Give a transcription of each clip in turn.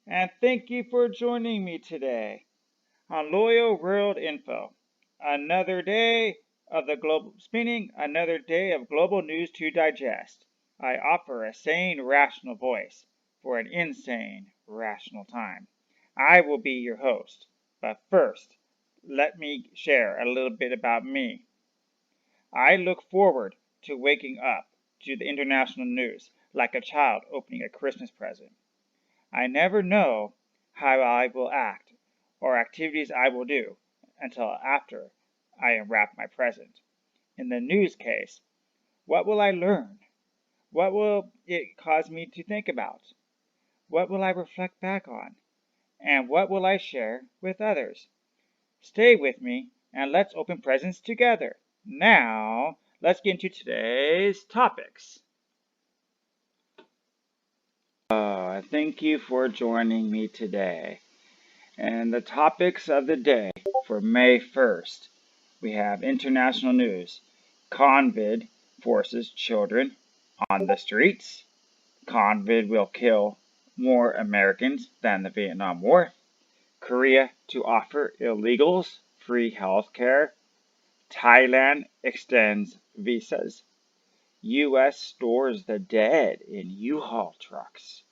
and thank you for joining me today on Loyal World Info. Another day of the global spinning, another day of global news to digest. I offer a sane, rational voice for an insane, rational time. I will be your host, but first, let me share a little bit about me. I look forward to waking up to the international news like a child opening a Christmas present. I never know how I will act or activities I will do until after I unwrap my present. In the news case, what will I learn? What will it cause me to think about? What will I reflect back on? And what will I share with others? Stay with me and let's open presents together. Now, let's get into today's topics. Thank you for joining me today. And the topics of the day for May 1st, we have international news. Convid forces children on the streets. Convid will kill more Americans than the Vietnam War. Korea to offer illegals free health care. Thailand extends visas. U.S. stores the dead in U-Haul trucks.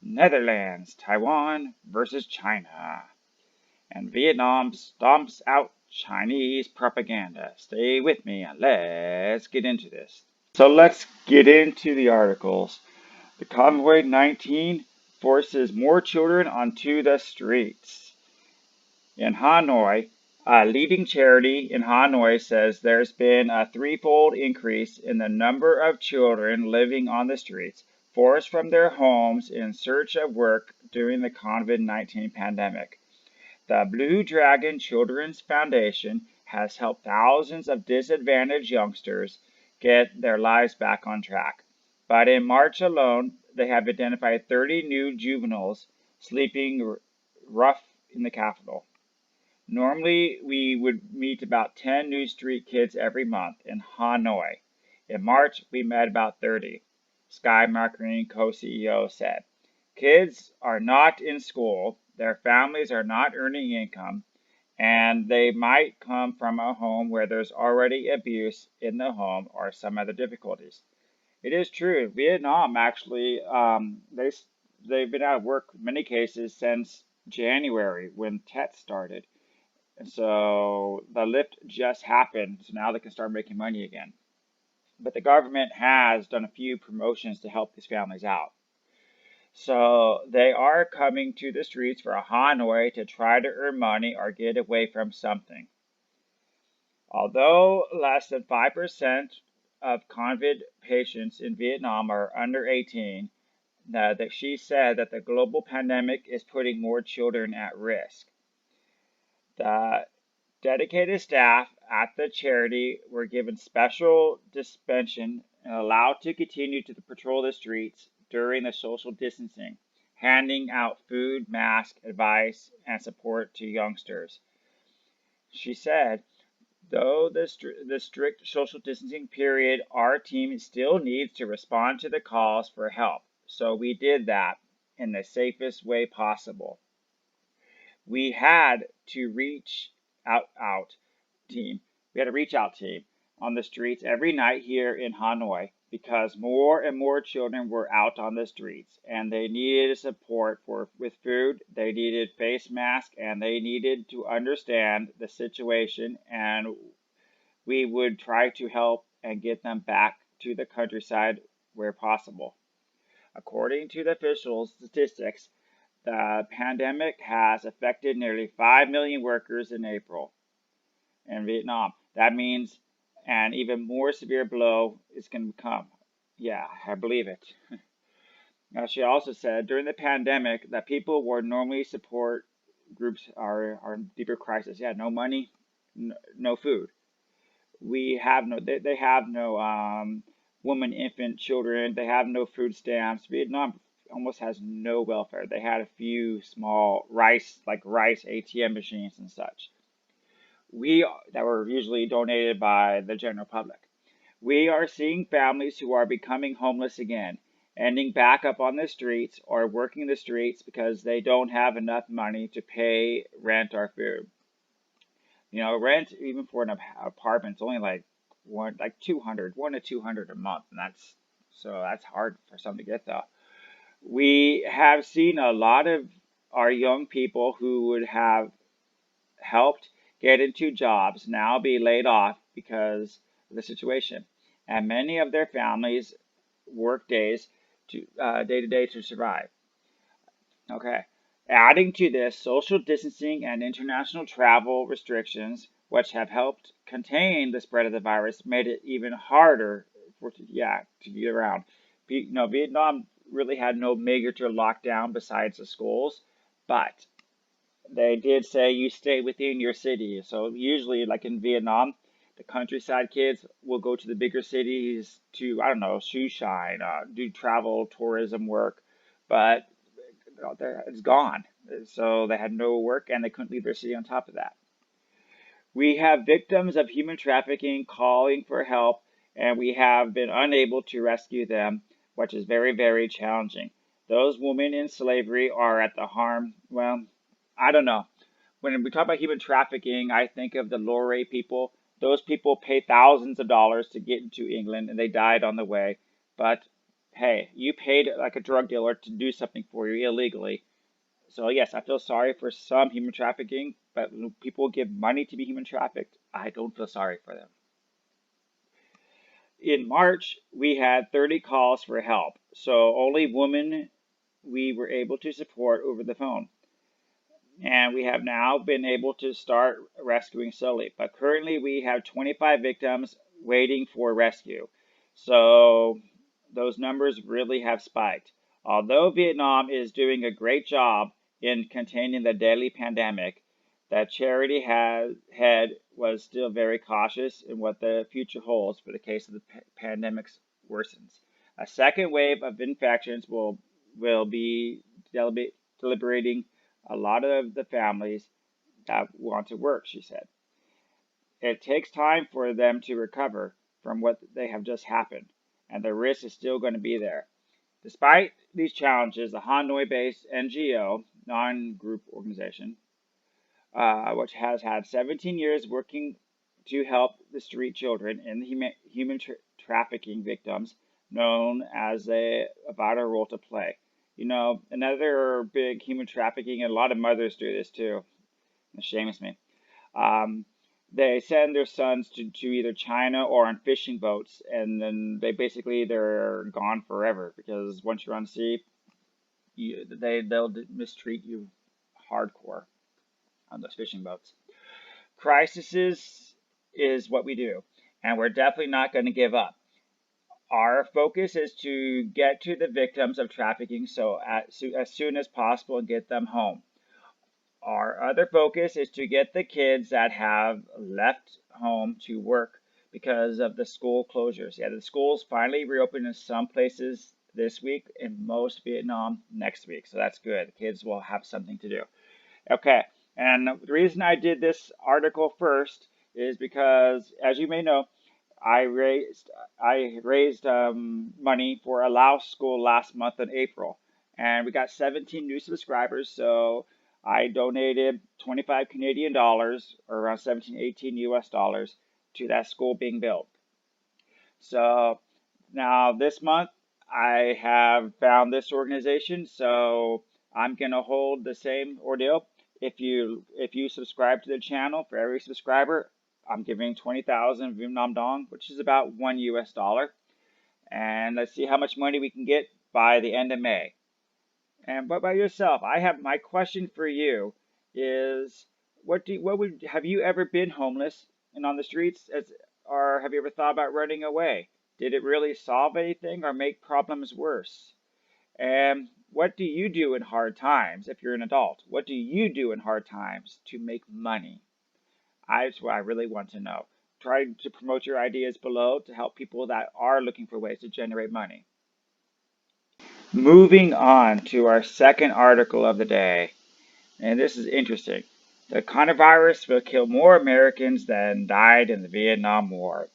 Netherlands, Taiwan versus China. And Vietnam stomps out Chinese propaganda. Stay with me and let's get into this. So let's get into the articles. The Convoy 19 forces more children onto the streets. In Hanoi, a leading charity in Hanoi says there's been a threefold increase in the number of children living on the streets, forced from their homes in search of work during the COVID-19 pandemic. The Blue Dragon Children's Foundation has helped thousands of disadvantaged youngsters get their lives back on track. But in March alone, they have identified 30 new juveniles sleeping rough in the capital. Normally, we would meet about 10 new street kids every month in Hanoi. In March, we met about 30, Sky Marketing co-CEO said. Kids are not in school, their families are not earning income, and they might come from a home where there's already abuse in the home or some other difficulties. It is true. Vietnam actually, they've been out of work in many cases since January when Tet started. And so the lift just happened, so now they can start making money again. But the government has done a few promotions to help these families out. So they are coming to the streets for Hanoi to try to earn money or get away from something. Although less than 5% of Convid patients in Vietnam are under 18, that she said that the global pandemic is putting more children at risk. The dedicated staff at the charity were given special suspension and allowed to continue to patrol the streets during the social distancing, handing out food, masks, advice, and support to youngsters. She said, though the strict social distancing period, our team still needs to respond to the calls for help. So we did that in the safest way possible. We had to reach out team. We had a reach out team on the streets every night here in Hanoi because more and more children were out on the streets and they needed support with food, they needed face masks, and they needed to understand the situation, and we would try to help and get them back to the countryside where possible. According to the official statistics, the pandemic has affected nearly 5 million workers in April in Vietnam. That means an even more severe blow is going to come. Yeah, I believe it. Now, she also said during the pandemic that people were normally support groups are in deeper crisis. Yeah, no money, no food. They have no woman, infant, children. They have no food stamps. Vietnam almost has no welfare. They had a few small rice ATM machines and such. That were usually donated by the general public. We are seeing families who are becoming homeless again, ending back up on the streets or working the streets because they don't have enough money to pay rent or food. Rent even for an apartment is only like 200, 1 to 200 a month, and that's hard for some to get though. We have seen a lot of our young people who would have helped get into jobs now be laid off because of the situation, and many of their families work day to day to survive. Okay. Adding to this, social distancing and international travel restrictions, which have helped contain the spread of the virus, made it even harder to get around. Vietnam really had no major lockdown besides the schools, but they did say you stay within your city. So usually, like in Vietnam, the countryside kids will go to the bigger cities to, I don't know, shoe shine, do travel, tourism work, but it's gone. So they had no work and they couldn't leave their city on top of that. We have victims of human trafficking calling for help, and we have been unable to rescue them, which is very, very challenging. Those women in slavery are at the harm. Well, I don't know. When we talk about human trafficking, I think of the Lorry people. Those people pay thousands of dollars to get into England and they died on the way. But hey, you paid like a drug dealer to do something for you illegally. So yes, I feel sorry for some human trafficking, but when people give money to be human trafficked, I don't feel sorry for them. In March, we had 30 calls for help, so only women we were able to support over the phone. And we have now been able to start rescuing slowly. But currently, we have 25 victims waiting for rescue. So those numbers really have spiked. Although Vietnam is doing a great job in containing the deadly pandemic, the charity head was still very cautious in what the future holds for the case of the pandemic worsens. A second wave of infections will be deliberating a lot of the families that want to work, she said. It takes time for them to recover from what they have just happened, and the risk is still going to be there. Despite these challenges, the Hanoi-based NGO, non-group organization, which has had 17 years working to help the street children and the human trafficking victims, known as a vital role to play. Another big human trafficking, and a lot of mothers do this too. It shames me. Um, they send their sons to either China or on fishing boats, and then they're gone forever because once you're on sea, they'll mistreat you hardcore on those fishing boats. Crises is what we do, and we're definitely not going to give up. Our focus is to get to the victims of trafficking as soon as possible and get them home. Our other focus is to get the kids that have left home to work because of the school closures. Yeah, the schools finally reopened in some places this week, in most Vietnam next week. So that's good. The kids will have something to do. Okay, and the reason I did this article first is because, as you may know, I raised money for a Laos school last month in April, and we got 17 new subscribers. So I donated 25 Canadian dollars, or around 17, 18 US dollars, to that school being built. So now this month I have found this organization, so I'm gonna hold the same ordeal. If you subscribe to the channel, for every subscriber, I'm giving 20,000 Vietnam Dong, which is about $1 US. And let's see how much money we can get by the end of May. And what about yourself? I have my question for you is have you ever been homeless and on the streets or have you ever thought about running away? Did it really solve anything or make problems worse? And what do you do in hard times if you're an adult? What do you do in hard times to make money? That's what I really want to know. Try to promote your ideas below to help people that are looking for ways to generate money. Moving on to our second article of the day, and this is interesting. The coronavirus will kill more Americans than died in the Vietnam War.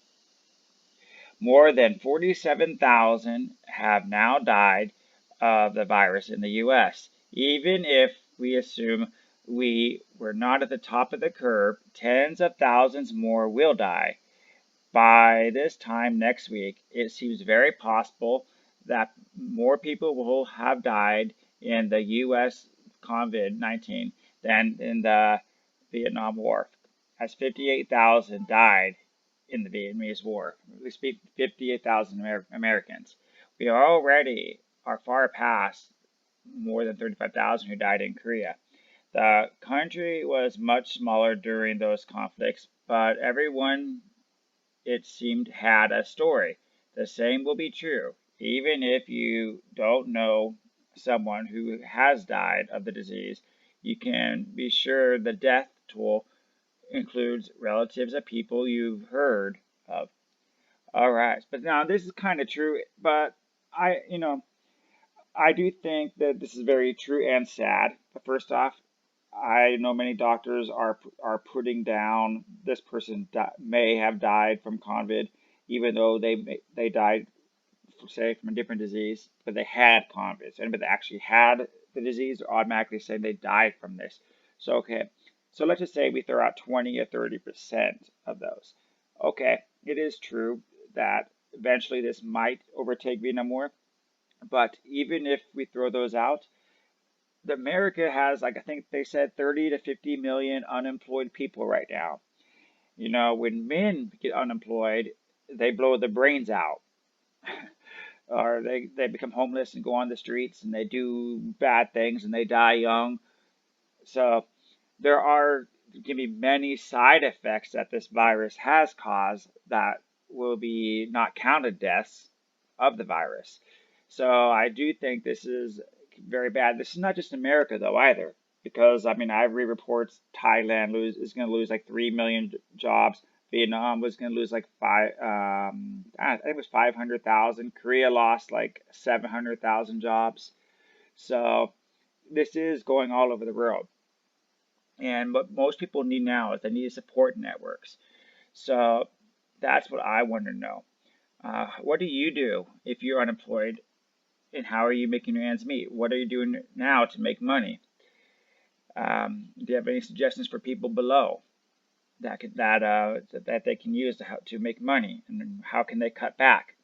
More than 47,000 have now died of the virus in the U.S. Even if we assume we were not at the top of the curve, tens of thousands more will die. By this time next week, it seems very possible that more people will have died in the U.S. COVID-19 than in the Vietnam War, as 58,000 died in the Vietnamese War, at least 58,000 Americans. We already are far past more than 35,000 who died in Korea. The country was much smaller during those conflicts, but everyone, it seemed, had a story. The same will be true, even if you don't know someone who has died of the disease. You can be sure the death toll includes relatives of people you've heard of. All right, but now this is kind of true, but I do think that this is very true and sad. But first off, I know many doctors are putting down this person may have died from COVID, even though they died, say, from a different disease, but they had COVID. So anybody that actually had the disease are automatically saying they died from this. So okay, so let's just say we throw out 20 or 30% of those. Okay, it is true that eventually this might overtake Vietnam War, but even if we throw those out, America has, like, I think they said 30 to 50 million unemployed people right now. You know, when men get unemployed, they blow their brains out. Or they become homeless and go on the streets and they do bad things and they die young. So there are going to be many side effects that this virus has caused that will be not counted deaths of the virus. So I do think this is very bad. This is not just America though either, because I mean I read reports Thailand is going to lose like 3 million jobs. Vietnam was going to lose like I think it was 500,000. Korea lost like 700,000 jobs. So this is going all over the world. And what most people need now is they need support networks. So that's what I want to know. What do you do if you're unemployed, and how are you making your ends meet? What are you doing now to make money? Do you have any suggestions for people below that they can use to make money, and how can they cut back?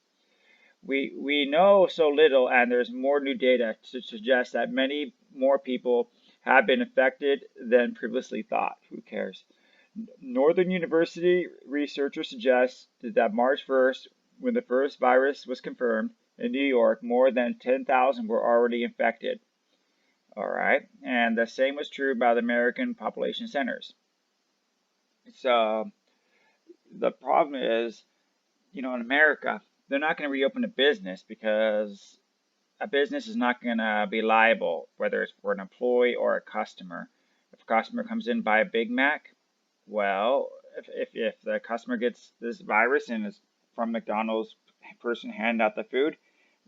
We know so little, and there's more new data to suggest that many more people have been affected than previously thought. Who cares? Northern University researchers suggest that March 1st, when the first virus was confirmed in New York, more than 10,000 were already infected. All right, and the same was true by the American Population Centers. So the problem is, in America, they're not going to reopen a business because a business is not going to be liable, whether it's for an employee or a customer. If a customer comes in buy a Big Mac, well, if the customer gets this virus and is from McDonald's person handing out the food,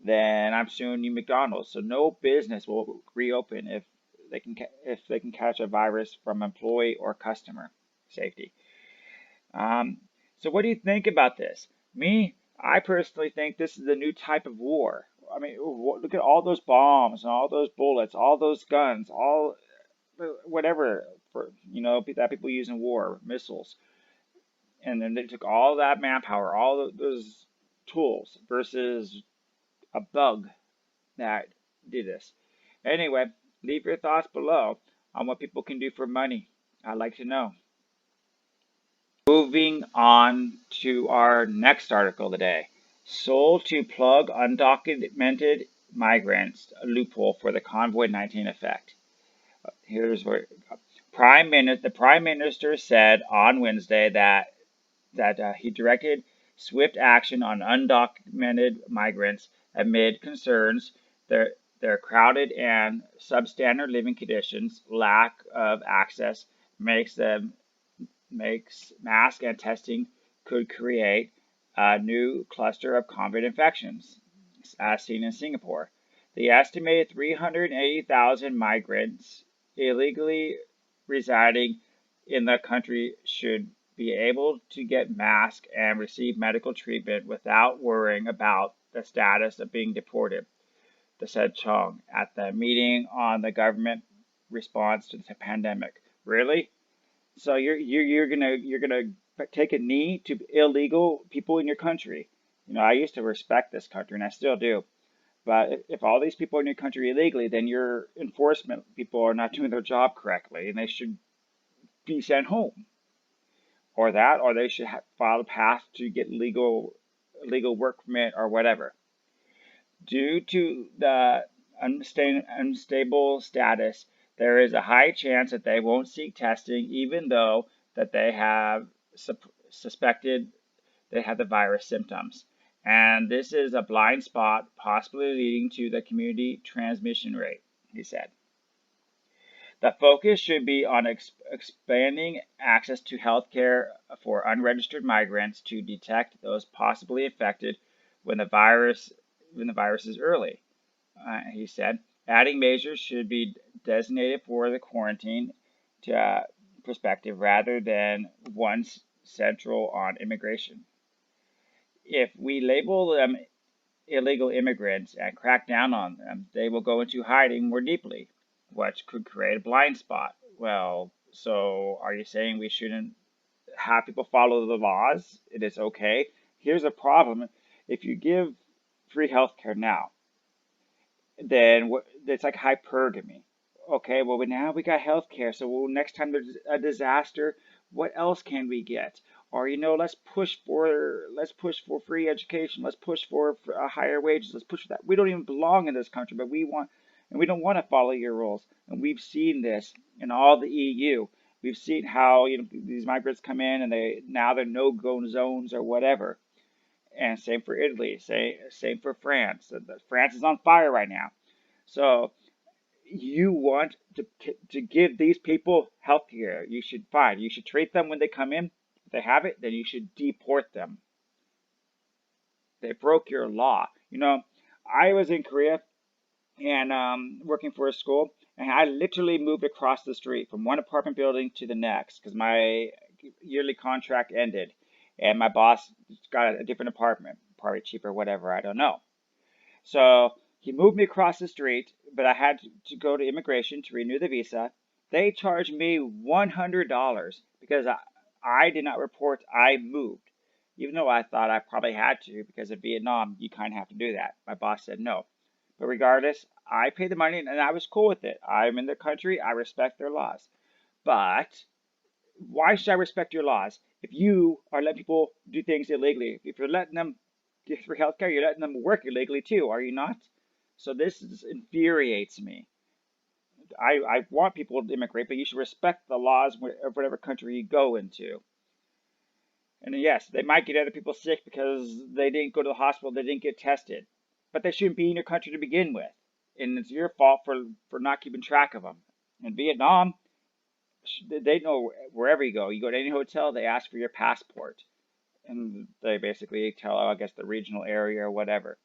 then I'm suing you, McDonald's. So no business will reopen if they can catch a virus from employee or customer safety. So what do you think about this? Me, I personally think this is a new type of war. I mean, look at all those bombs and all those bullets, all those guns, all whatever that people use in war, missiles, and then they took all that manpower, all those tools versus a bug that did this. Anyway, leave your thoughts below on what people can do for money. I'd like to know. Moving on to our next article today. Sold to plug undocumented migrants, a loophole for the COVID-19 effect. Here's where the Prime Minister said on Wednesday that he directed swift action on undocumented migrants amid concerns their crowded and substandard living conditions, lack of access, makes mask and testing could create a new cluster of COVID infections, as seen in Singapore. The estimated 380,000 migrants illegally residing in the country should be able to get masks and receive medical treatment without worrying about the status of being deported, said Chung at the meeting on the government response to the pandemic. Really? So you're gonna take a knee to illegal people in your country? I used to respect this country, and I still do. But if all these people are in your country illegally, then your enforcement people are not doing their job correctly, and they should be sent home. Or that, or they should file a path to get legal work permit or whatever. Due to the unstable status, there is a high chance that they won't seek testing, even though that they have suspected they have the virus symptoms. And this is a blind spot, possibly leading to the community transmission rate, he said. The focus should be on expanding access to health care for unregistered migrants to detect those possibly affected when the virus is early, he said. Adding measures should be designated for the quarantine perspective rather than one central on immigration. If we label them illegal immigrants and crack down on them, they will go into hiding more deeply, which could create a blind spot. Well, so are you saying we shouldn't have people follow the laws? It is okay. Here's a problem. If you give free healthcare now, then it's like hypergamy. Okay, well now we got healthcare, so next time there's a disaster, what else can we get? Or let's push for free education. Let's push for higher wages. Let's push for that. We don't even belong in this country, but we don't want to follow your rules. And we've seen this in all the EU. We've seen how these migrants come in and they're no-go zones or whatever. And same for Italy. Same for France. France is on fire right now. So you want to give these people health care. You should treat them when they come in. If they have it, then you should deport them. They broke your law. I was in Korea and working for a school, and I literally moved across the street from one apartment building to the next because my yearly contract ended, and my boss got a different apartment, probably cheaper, whatever, I don't know. So he moved me across the street, but I had to go to immigration to renew the visa. They charged me $100 because I did not report I moved, even though I thought I probably had to because of Vietnam. You kind of have to do that. My boss said no. But regardless, I paid the money and I was cool with it. I'm in their country. I respect their laws. But why should I respect your laws if you are letting people do things illegally? If you're letting them get free healthcare, you're letting them work illegally too, are you not? So this infuriates me. I want people to immigrate, but you should respect the laws of whatever country you go into. And yes, they might get other people sick because they didn't go to the hospital, they didn't get tested. But they shouldn't be in your country to begin with. And it's your fault for not keeping track of them. In Vietnam, they know wherever you go to any hotel, they ask for your passport. And they basically tell, I guess, the regional area or whatever.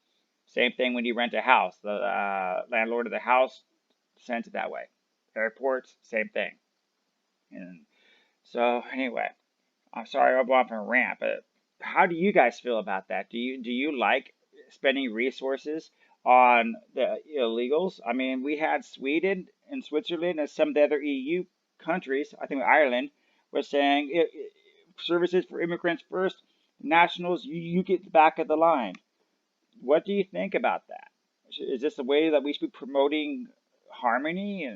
Same thing when you rent a house. The landlord of the house sends it that way. Airports, same thing. And so, anyway, I'm sorry I went off on a rant, but how do you guys feel about that? Do you like spending resources on the illegals? I mean, we had Sweden and Switzerland and some of the other EU countries, I think Ireland, was saying services for immigrants first, nationals, you get the back of the line. What do you think about that? Is this the way that we should be promoting harmony,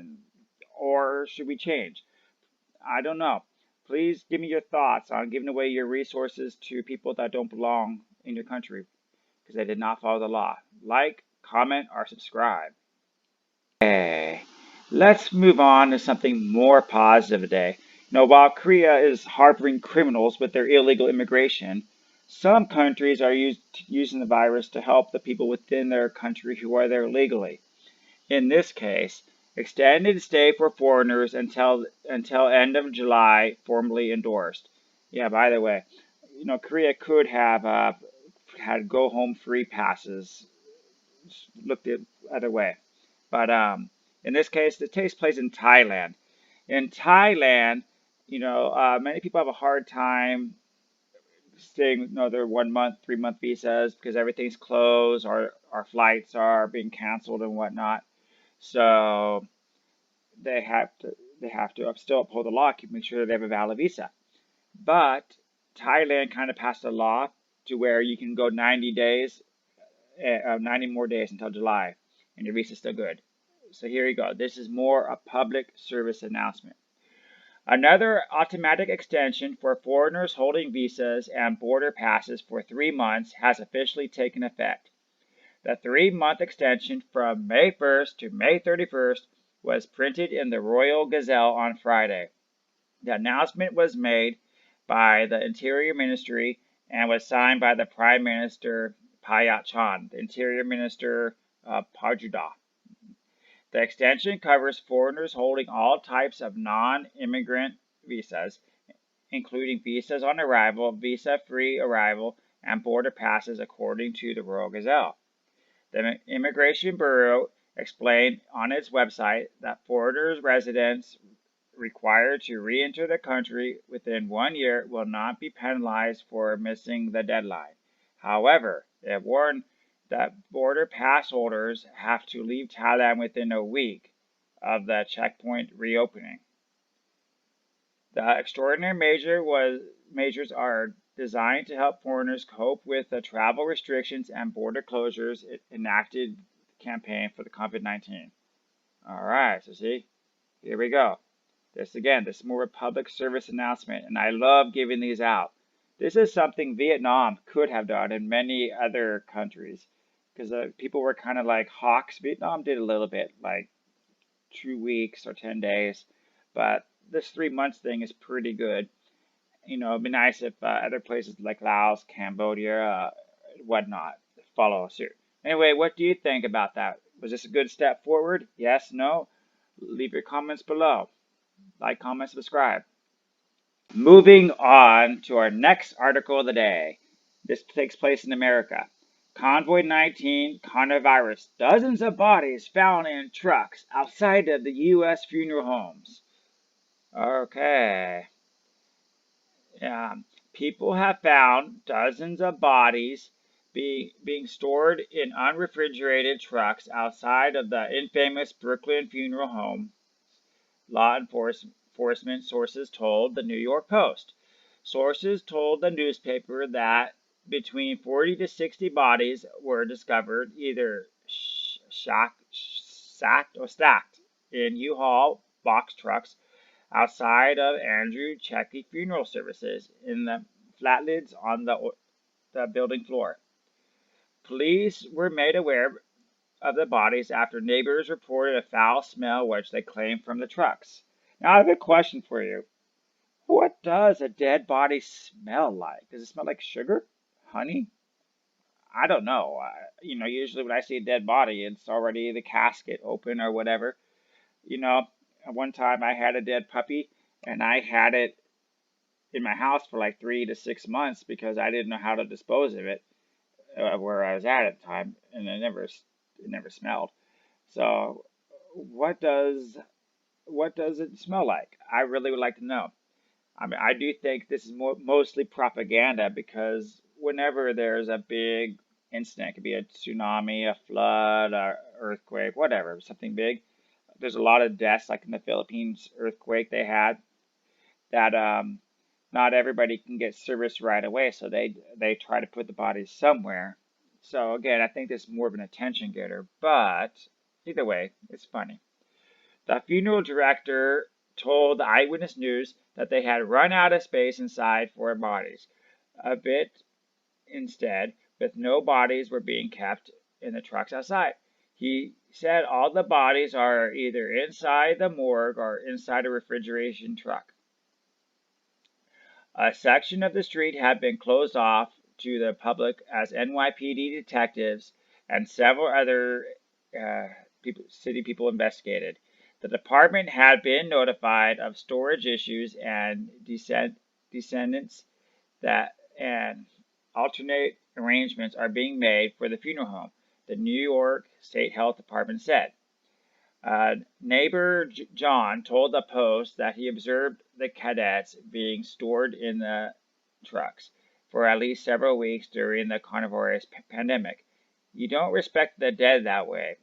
or should we change? I don't know. Please give me your thoughts on giving away your resources to people that don't belong in your country because they did not follow the law. Like, comment, or subscribe. Okay, let's move on to something more positive today. While Korea is harboring criminals with their illegal immigration, some countries are using the virus to help the people within their country who are there legally. In this case, extended stay for foreigners until end of July, formally endorsed. Yeah, by the way, Korea could have had go home free passes looked the other way. But in this case, it takes place in Thailand. In Thailand, Many people have a hard time staying another 1 month, 3 month visas because everything's closed or our flights are being canceled and whatnot. So they have to still uphold the law, keep make sure they have a valid visa. But Thailand kind of passed a law to where you can go 90 days, 90 more days until July, and your visa's still good. So here you go. This is more a public service announcement. Another automatic extension for foreigners holding visas and border passes for 3 months has officially taken effect. The 3-month extension from May 1st to May 31st was printed in the Royal Gazelle on Friday. The announcement was made by the Interior Ministry and was signed by the Prime Minister Prayut Chan, the Interior Minister Pajuda. The extension covers foreigners holding all types of non-immigrant visas, including visas on arrival, visa-free arrival, and border passes, according to the Royal Gazelle. The Immigration Bureau explained on its website that foreigners residents required to re-enter the country within 1 year will not be penalized for missing the deadline. However, it warned that border pass holders have to leave Thailand within a week of the checkpoint reopening. The extraordinary measures are designed to help foreigners cope with the travel restrictions and border closures enacted campaign for the COVID-19. All right, so see, here we go. This is more of a public service announcement, and I love giving these out. This is something Vietnam could have done and many other countries because people were kind of like hawks. Vietnam did a little bit, like 2 weeks or 10 days, but this 3 months thing is pretty good. It'd be nice if other places like Laos, Cambodia, whatnot follow suit. Anyway, what do you think about that? Was this a good step forward? Yes, no? Leave your comments below. Like, comment, subscribe. Moving on to our next article of the day. This takes place in America. Convoy 19 coronavirus. Dozens of bodies found in trucks outside of the U.S. funeral homes. Okay. Yeah. People have found dozens of bodies being stored in unrefrigerated trucks outside of the infamous Brooklyn funeral home. Law enforcement sources told the New York Post. Sources told the newspaper that between 40 to 60 bodies were discovered, either sacked or stacked in U-Haul box trucks outside of Andrew Checky funeral services in the flatlids on the building floor. Police were made aware of the bodies after neighbors reported a foul smell which they claimed from the trucks. Now I have a question for you. What does a dead body smell like? Does it smell like sugar? Honey? I don't know. Usually when I see a dead body, it's already the casket open or whatever. One time I had a dead puppy and I had it in my house for like 3 to 6 months because I didn't know how to dispose of it where I was at the time, and it never smelled. So, what does it smell like? I really would like to know. I mean, I do think this is mostly propaganda because whenever there's a big incident, it could be a tsunami, a flood, a earthquake, whatever, something big. There's a lot of deaths, like in the Philippines earthquake they had, that not everybody can get service right away, so they try to put the bodies somewhere. So again, I think this is more of an attention getter, but either way, it's funny. The funeral director told the Eyewitness News that they had run out of space inside for bodies. A bit instead, with no bodies were being kept in the trucks outside. He said all the bodies are either inside the morgue or inside a refrigeration truck. A section of the street had been closed off to the public as NYPD detectives and several other city people investigated. The department had been notified of storage issues and descendants and alternate arrangements are being made for the funeral home, the New York State Health Department said. Neighbor John told the Post that he observed the cadets being stored in the trucks for at least several weeks during the coronavirus pandemic. You don't respect the dead that way.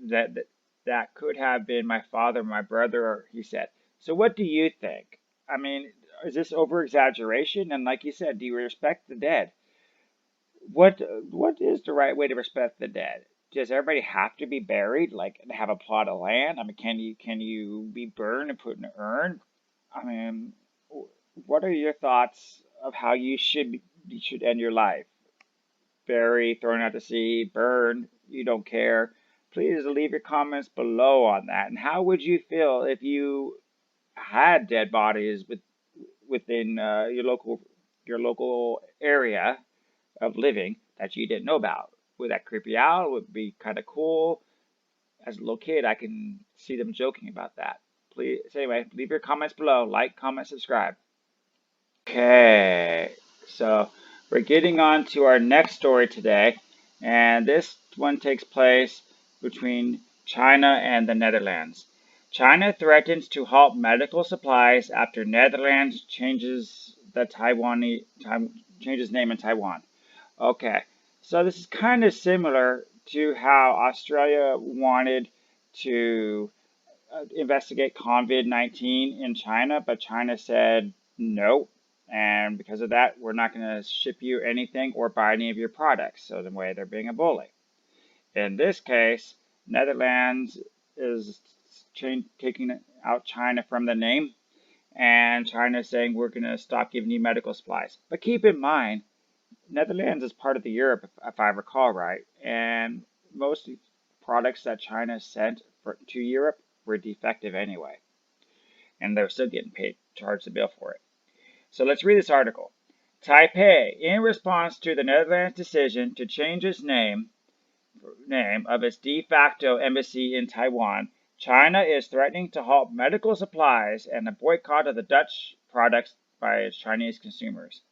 That could have been my father, my brother, he said. So what do you think? I mean, is this over exaggeration? And like you said, do you respect the dead? What is the right way to respect the dead? Does everybody have to be buried, like have a plot of land? I mean, can you be burned and put in an urn? I mean, what are your thoughts of how you should end your life? Bury, thrown out to sea, burned, you don't care. Please leave your comments below on that. And how would you feel if you had dead bodies within your local area of living that you didn't know about? Would that creep you out? Would it be kind of cool? As a little kid, I can see them joking about that. Please, anyway, leave your comments below. Like, comment, subscribe. Okay, so we're getting on to our next story today, and this one takes place between China and the Netherlands. China threatens to halt medical supplies after Netherlands changes name in Taiwan. Okay, so this is kind of similar to how Australia wanted to investigate COVID-19 in China, but China said no. And because of that, we're not going to ship you anything or buy any of your products. So, in a way, they're being a bully. In this case, Netherlands is taking out China from the name, and China is saying we're going to stop giving you medical supplies. But keep in mind, Netherlands is part of the Europe, if I recall right, and most products that China sent to Europe were defective anyway, and they're still getting charged the bill for it. So let's read this article. Taipei, in response to the Netherlands' decision to change its name of its de facto embassy in Taiwan, China is threatening to halt medical supplies and a boycott of the Dutch products by its Chinese consumers.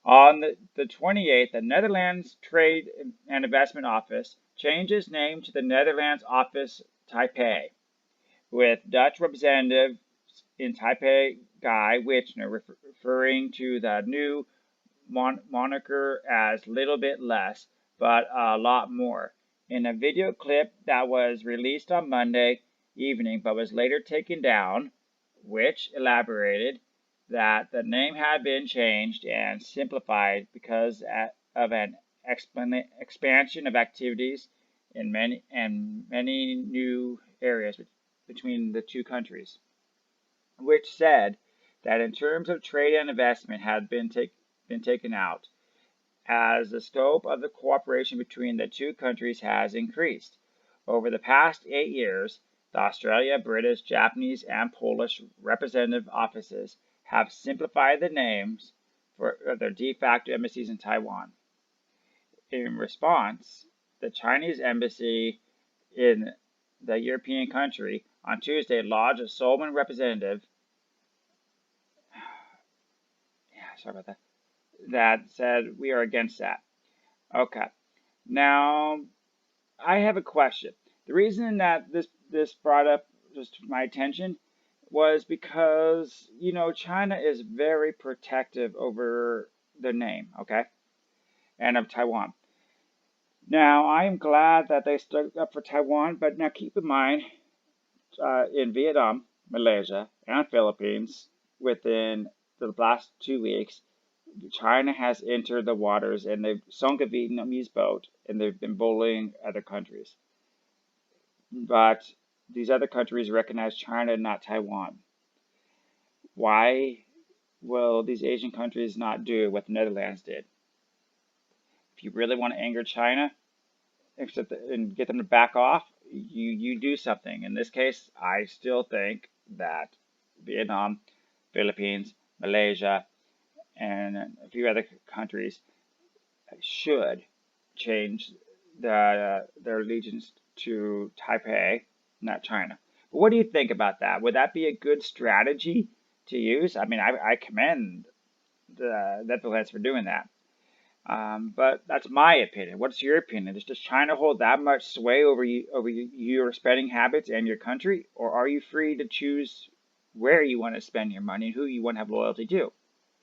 On the 28th, the Netherlands Trade and Investment Office changed its name to the Netherlands Office Taipei, with Dutch representative in Taipei Guy Wichner referring to the new moniker as little bit less, but a lot more. In a video clip that was released on Monday evening but was later taken down, which elaborated that the name had been changed and simplified because of an expansion of activities in many new areas between the two countries, which said that in terms of trade and investment had been taken out, as the scope of the cooperation between the two countries has increased. Over the past 8 years, the Australia, British, Japanese, and Polish representative offices have simplified the names for their de facto embassies in Taiwan. In response, the Chinese embassy in the European country on Tuesday lodged a Solomon representative that said we are against that. Okay. Now, I have a question. The reason that this brought up just my attention was because, China is very protective over the name, okay, and of Taiwan. Now, I am glad that they stood up for Taiwan, but now keep in mind, in Vietnam, Malaysia, and Philippines, within the last 2 weeks, China has entered the waters and they've sunk a Vietnamese boat and they've been bullying other countries. But these other countries recognize China, not Taiwan. Why will these Asian countries not do what the Netherlands did? If you really want to anger China and get them to back off, you do something. In this case, I still think that Vietnam, Philippines, Malaysia, and a few other countries should change their allegiance to Taipei, not China. But what do you think about that? Would that be a good strategy to use? I mean, I commend the Netherlands for doing that. But that's my opinion. What's your opinion? Does China hold that much sway over your spending habits and your country, or are you free to choose where you want to spend your money and who you want to have loyalty to?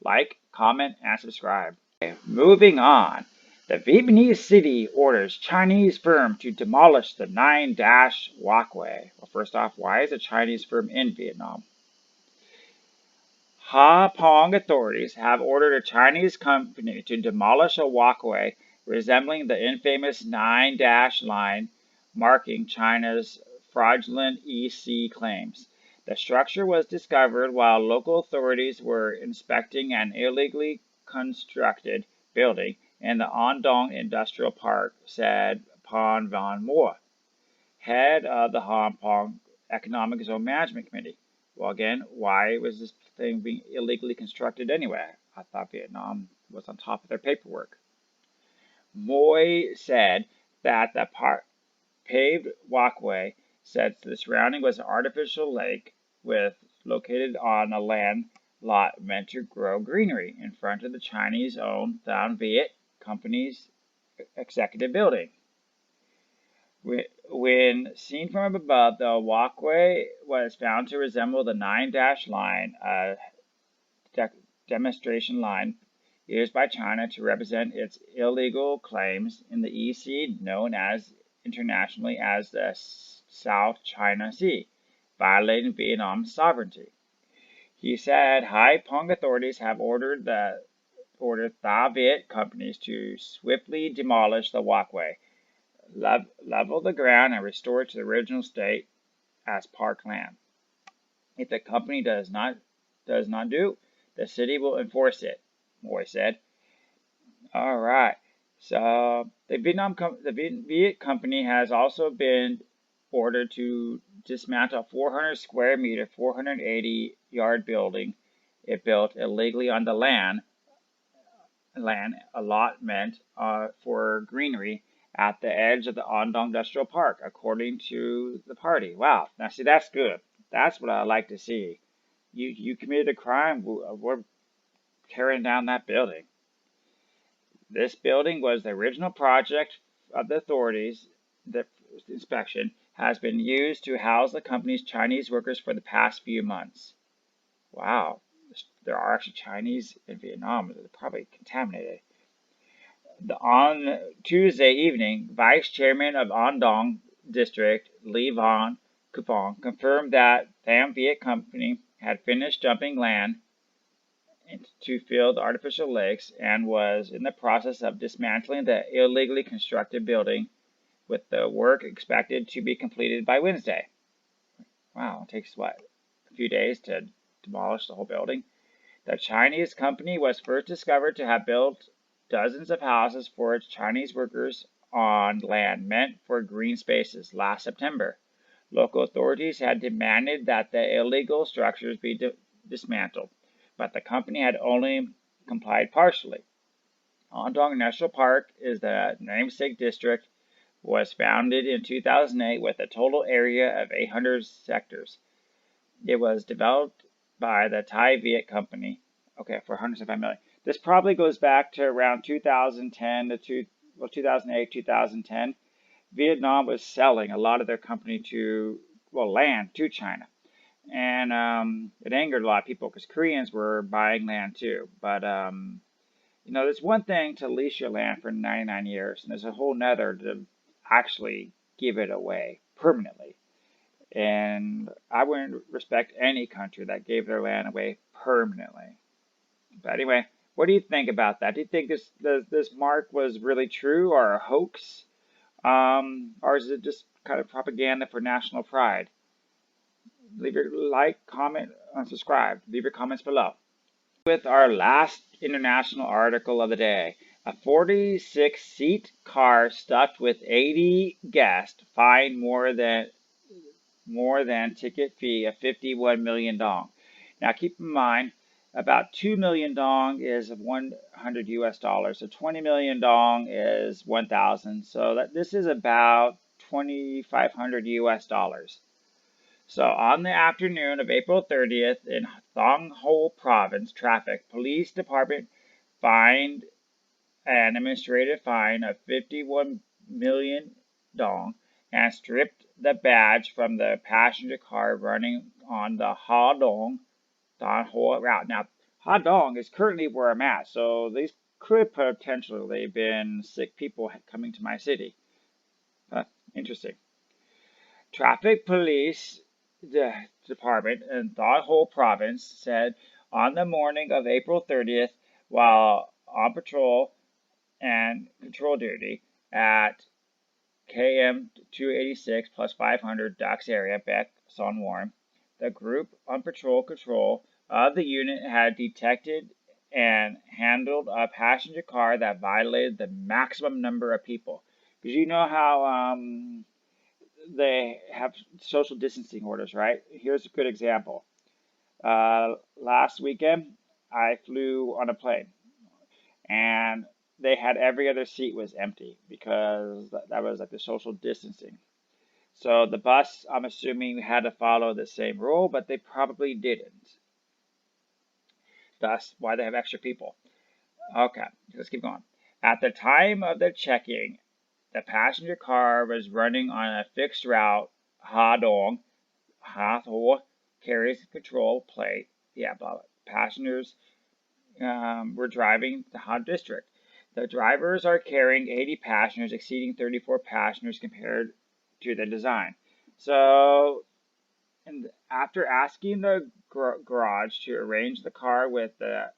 Like, comment, and subscribe. Okay, moving on. The Vietnamese city orders Chinese firm to demolish the 9-dash walkway. Well, first off, why is a Chinese firm in Vietnam? Ha Pong authorities have ordered a Chinese company to demolish a walkway resembling the infamous 9-dash line marking China's fraudulent EC claims. The structure was discovered while local authorities were inspecting an illegally constructed building in the Andong Industrial Park, said Pan Van Moor, head of the Hong Kong Economic Zone Management Committee. Well, again, why was this thing being illegally constructed anyway? I thought Vietnam was on top of their paperwork. Moy said that the paved walkway said the surrounding was an artificial lake located on a land lot meant to grow greenery in front of the Chinese-owned Thailand Viet Company's executive building. When seen from above, the walkway was found to resemble the 9-dash line, a demonstration line used by China to represent its illegal claims in the EC, known as internationally as the South China Sea, violating Vietnam's sovereignty. He said Hai Phong authorities have ordered Tha Viet companies to swiftly demolish the walkway, level the ground, and restore it to the original state as park land. If the company does not do, the city will enforce it, Moy said. All right. So the Viet company has also been ordered to dismantle a 400 square meter, 480-yard building it built illegally on the land allotment for greenery at the edge of the Andong Industrial Park, according to the party. Wow. Now, see, that's good. That's what I like to see. You committed a crime, we're tearing down that building. This building was the original project of the authorities. The inspection has been used to house the company's Chinese workers for the past few months. Wow. There are actually Chinese in Vietnam. They're probably contaminated. On Tuesday evening, Vice Chairman of Andong District, Lee Van Kupong, confirmed that Tham Viet Company had finished dumping land to fill the artificial lakes and was in the process of dismantling the illegally constructed building, with the work expected to be completed by Wednesday. Wow, it takes a few days to demolish the whole building. The Chinese company was first discovered to have built dozens of houses for its Chinese workers on land meant for green spaces last September. Local authorities had demanded that the illegal structures be dismantled, but the company had only complied partially. Andong National Park is the namesake district, was founded in 2008 with a total area of 800 hectares. It was developed by the Thai Viet Company, for 175 million. This probably goes back to around 2010 to 2008, 2010. Vietnam was selling a lot of their company land to China. And it angered a lot of people because Koreans were buying land too. But, there's one thing to lease your land for 99 years, and there's a whole nother to actually give it away permanently. And I wouldn't respect any country that gave their land away permanently. But anyway, what do you think about that? Do you think this mark was really true or a hoax? Or is it just kind of propaganda for national pride? Leave your like, comment, and subscribe. Leave your comments below. With our last international article of the day. A 46-seat car stuffed with 80 guests fined more than ticket fee of 51 million dong. Now keep in mind, about 2 million dong is 100 US dollars. So 20 million dong is 1,000. So this is about 2,500 US dollars. So on the afternoon of April 30th in Thong Ho Province, Traffic Police Department fined an administrative fine of 51 million dong and stripped the badge from the passenger car running on the Hadong Danho route. Now, Hadong is currently where I'm at, so these could potentially have been sick people coming to my city. Interesting. Traffic Police Department in Danho Province said on the morning of April 30th, while on patrol and control duty at KM 286 plus 500 Dax area, Beck Sonwarm, the group on patrol control of the unit had detected and handled a passenger car that violated the maximum number of people. Because you know how they have social distancing orders, right? Here's a good example. Last weekend, I flew on a plane, and they had every other seat was empty because that was like the social distancing. So the bus, I'm assuming, had to follow the same rule, but they probably didn't. That's why they have extra people. Okay, let's keep going. At the time of the checking, the passenger car was running on a fixed route. Hadong, Hatho carries control plate. Yeah, but passengers were driving the Han district. The drivers are carrying 80 passengers, exceeding 34 passengers compared to the design. So, and after asking the garage to arrange the car with the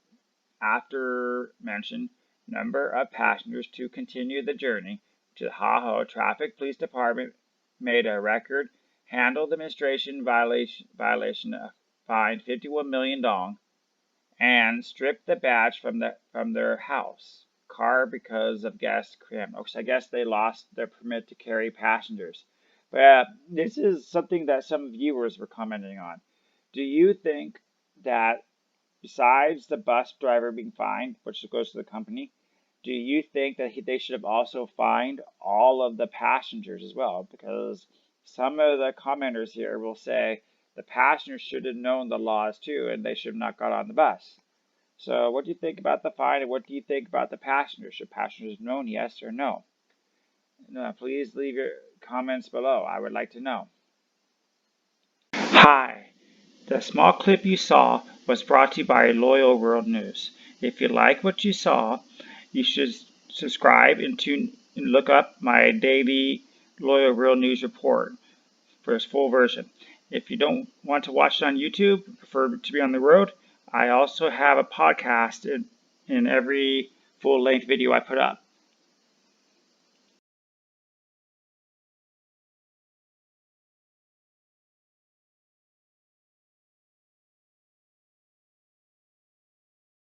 after mentioned number of passengers to continue the journey to the Haho Traffic Police Department made a record, handled the administration violation, fined 51 million dong, and stripped the badge from their house car because of gas cram. So I guess they lost their permit to carry passengers. But this is something that some viewers were commenting on. Do you think that besides the bus driver being fined, which goes to the company, do you think that they should have also fined all of the passengers as well? Because some of the commenters here will say the passengers should have known the laws too, and they should have not got on the bus. So what do you think about the fine, and what do you think about the passengers? Should passengers have known, yes or no? Please leave your comments below. I would like to know. Hi. The small clip you saw was brought to you by Loyal World News. If you like what you saw, you should subscribe and look up my daily Loyal World News report for its full version. If you don't want to watch it on YouTube, prefer to be on the road, I also have a podcast in every full-length video I put up.